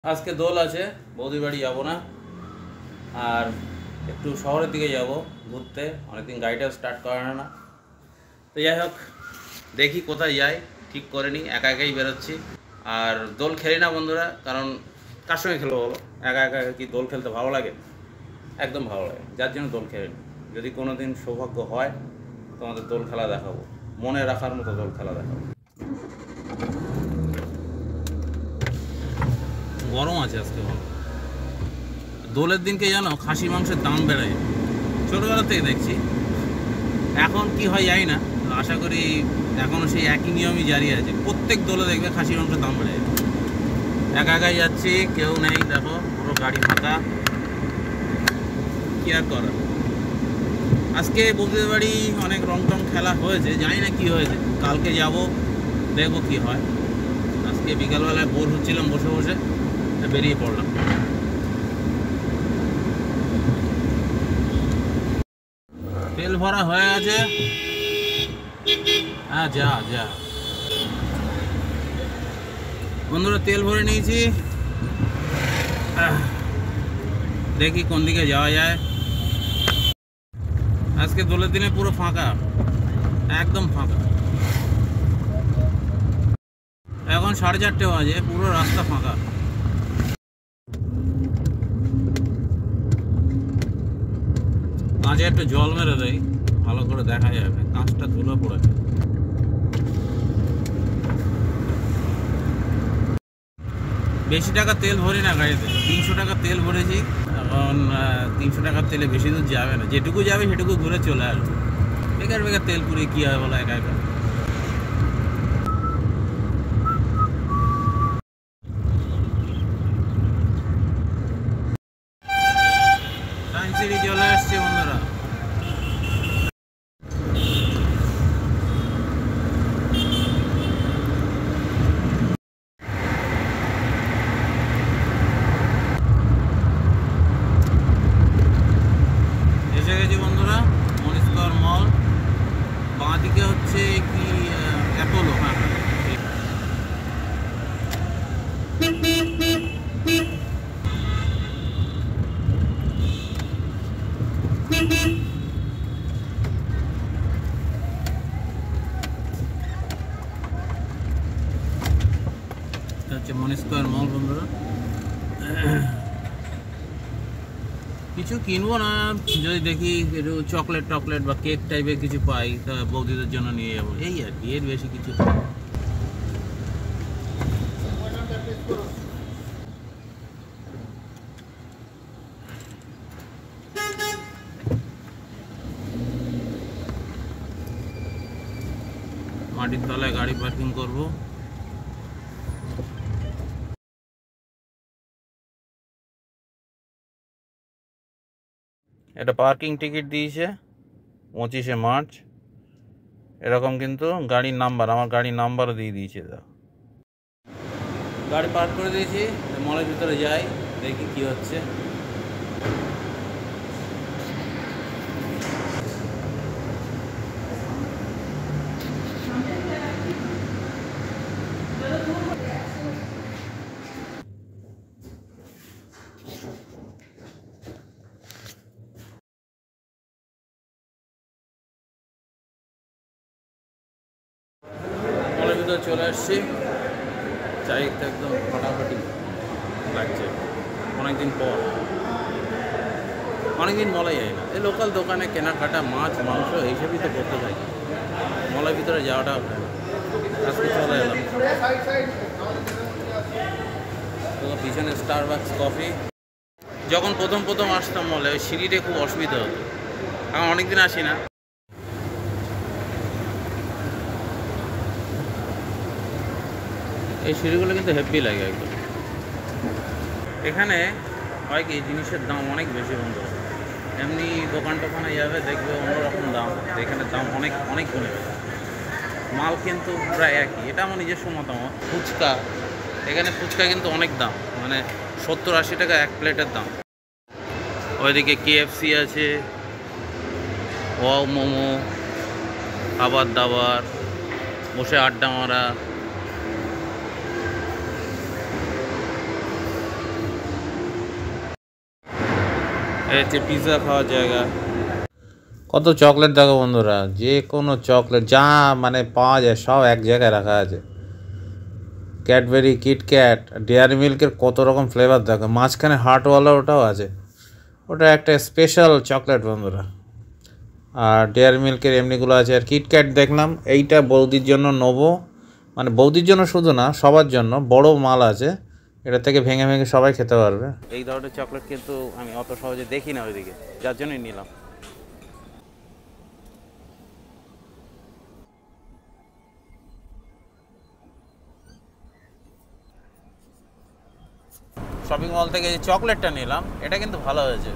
आज के दोल आछे बौदी बाड़ी जाबो ना और एकटू शहरेर दिके जाबो घुरते अनेक दिन गाड़ीटा स्टार्ट करा ना तो যাই হোক देखी कोथाय যাই ठीक करे नी एका एकाई बेरोচ্ছি और दोल खेली ना बंधुरा कारण कार संगे खेलबो बोलो एका एका कि दोल खेलते भालो लागे एकदम भालो लागे जार जन्य दोल खेली यदि कोनो दिन सौभाग्य हय तोमादेर दोल खेला देखाबो मने राखार मतो दोल खेला देखाबो गरम आछे आजके भालो दोलेर दिन के जानो खासी मांसेर दाम बेड़े छोटोबेला थेके देखछि এখন কি হয় জানি না আশা করি এখনো সেই একই নিয়মই জারি আছে প্রত্যেক দলে দেখবে খাসি মাংসের দাম বেড়ে যায় একা একাই যাচ্ছি কেউ নেই দেখো পুরো গাড়ি ফাঁকা কি আর করার আজকে বৌদিদের বাড়ি অনেক রং টং খেলা হয়েছে জানি না কি হয়েছে কালকে যাব দেখবো কি হয় আজকে বিকালবেলায় বোর হচ্ছিলাম বসে বসে বেরিয়ে পড়লাম तेल भरा हो गए हाँ जा जा बंधुरा तेल भरे नहीं देखी कौन दिके जावा जाए आज के दोलेर दिने पुरो फाँका एकदम फाँका এখন 4:30 বাজে পুরো রাস্তা ফাঁকা কাঁচে একটু জল মেরে দেয় ভালো করে দেখা যাবে কাঁচটা ধুলো পড়ে বেশি টাকা তেল ভরি না গাড়িতে 300 টাকা তেল ভরেছি এখন 300 টাকার তেলে বেশি দূর যাবে না যেটুকু যাবে সেটুকু ঘুরে চলে আসবে বেকার বেকার তেল পুড়ে কী হবে বলো একা একা চলে আসছে বন্ধুরা এসে গেছি বন্ধুরা মনীশগড় মল বাঁ দিকে হচ্ছে কি অ্যাপোলো হ্যাঁ মনীশগড় মল বন্ধুরা কিছু কিনবো না যদি দেখি একটু চকলেট টকলেট বা কেক টাইপের কিছু পাই তা বৌদিদের জন্য নিয়ে যাবো এই আর কি এর বেশি কিছু মাটির তলায় গাড়ি পার্কিং করবো এটা পার্কিং টিকিট দিয়েছে 25শে মার্চ এরকম কিন্তু গাড়ির নাম্বার আমার গাড়ির নাম্বারও দিয়ে দিয়েছে গাড়ি পার্ক করে দিয়েছি মলের ভিতরে যাই দেখি কি হচ্ছে চলে আসছি চারিদিকটা একদম ফাটাফাটি লাগছে অনেকদিন পর অনেকদিন মলে যায় না এই লোকাল দোকানে কেনাকাটা মাছ মাংস এইসবই তো করতে থাকি মলের ভিতরে যাওয়াটা আজকে চলে এলাম তো পিছনে স্টারবাকস কফি যখন প্রথম আসতাম মলে ওই সিঁড়িতে খুব অসুবিধা হতো এখন অনেকদিন আসি না এই সিঁড়িগুলো কিন্তু হেভি লাগে একদম এখানে হয় কি জিনিসের দাম অনেক বেশি বন্ধু এমনি দোকান টোকানে যাবে দেখবে অন্যরকম দাম এখানে দাম অনেক অনেক গুণে মাল কিন্তু প্রায় একই এটা আমার নিজস্ব মতামত ফুচকা এখানে ফুচকা কিন্তু অনেক দাম মানে 70-80 টাকা এক প্লেটের দাম ওইদিকে KFC আছে ওয়াও মোমো খাবার দাবার বসে আড্ডা মারা এই হচ্ছে পিৎজা খাওয়ার জায়গা। কত চকলেট দেখো বন্ধুরা, যে কোনো চকলেট যা মানে পাওয়া যায় সব এক জায়গায় রাখা আছে। ক্যাডবেরি, কিটক্যাট, ডেয়ারি মিল্কের কত রকম ফ্লেভার দেখো, মাঝখানে হার্টওয়ালা ওটাও আছে, ওটা একটা স্পেশাল চকলেট বন্ধুরা। আর ডেয়ারি মিল্কের এমনিগুলো আছে। আর কিটক্যাট দেখলাম, এইটা বৌদির জন্য নেবো, মানে বৌদির জন্য শুধু না সবার জন্য বড় মাল আছে, এটা থেকে ভেঙে ভেঙে সবাই খেতে পারবে। এই ধরনের চকলেট কিন্তু আমি অত সহজে দেখি না ওইদিকে, যার জন্যই নিলাম। শপিং মল থেকে যে চকলেটটা নিলাম এটা কিন্তু ভালো হয়েছে।